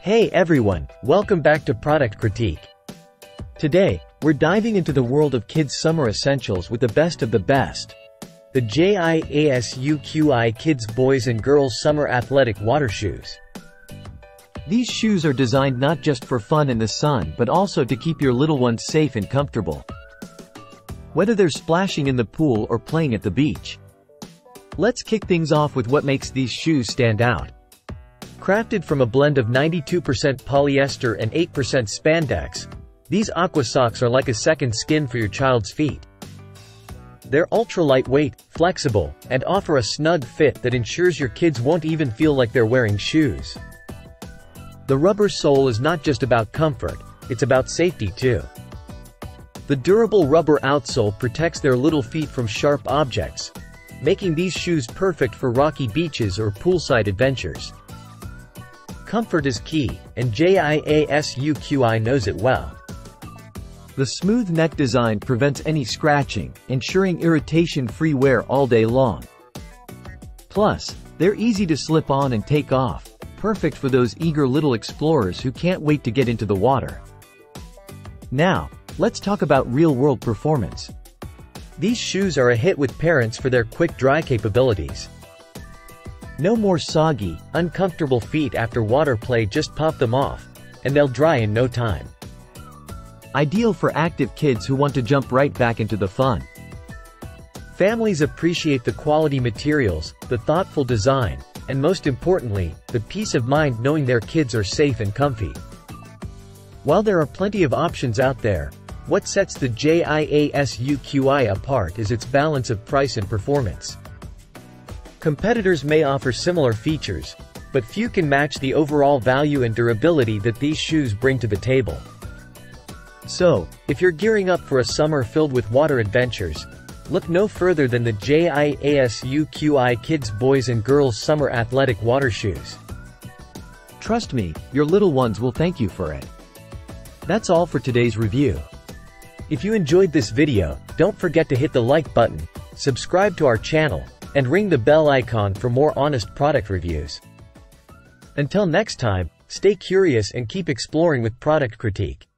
Hey everyone, welcome back to Product Critique. Today, we're diving into the world of kids' summer essentials with the best of the best. The Jiasuqi Kids Boys and Girls Summer Athletic Water Shoes. These shoes are designed not just for fun in the sun but also to keep your little ones safe and comfortable. Whether they're splashing in the pool or playing at the beach. Let's kick things off with what makes these shoes stand out. Crafted from a blend of 92% polyester and 8% spandex, these Aqua socks are like a second skin for your child's feet. They're ultra-lightweight, flexible, and offer a snug fit that ensures your kids won't even feel like they're wearing shoes. The rubber sole is not just about comfort, it's about safety too. The durable rubber outsole protects their little feet from sharp objects, making these shoes perfect for rocky beaches or poolside adventures. Comfort is key, and Jiasuqi knows it well. The smooth neck design prevents any scratching, ensuring irritation-free wear all day long. Plus, they're easy to slip on and take off, perfect for those eager little explorers who can't wait to get into the water. Now, let's talk about real-world performance. These shoes are a hit with parents for their quick dry capabilities. No more soggy, uncomfortable feet after water play. Just pop them off, and they'll dry in no time. Ideal for active kids who want to jump right back into the fun. Families appreciate the quality materials, the thoughtful design, and most importantly, the peace of mind knowing their kids are safe and comfy. While there are plenty of options out there, what sets the Jiasuqi apart is its balance of price and performance. Competitors may offer similar features, but few can match the overall value and durability that these shoes bring to the table. So, if you're gearing up for a summer filled with water adventures, look no further than the Jiasuqi Kids Boys and Girls Summer Athletic Water Shoes. Trust me, your little ones will thank you for it. That's all for today's review. If you enjoyed this video, don't forget to hit the like button, subscribe to our channel, and ring the bell icon for more honest product reviews. Until next time, stay curious and keep exploring with Product Critique.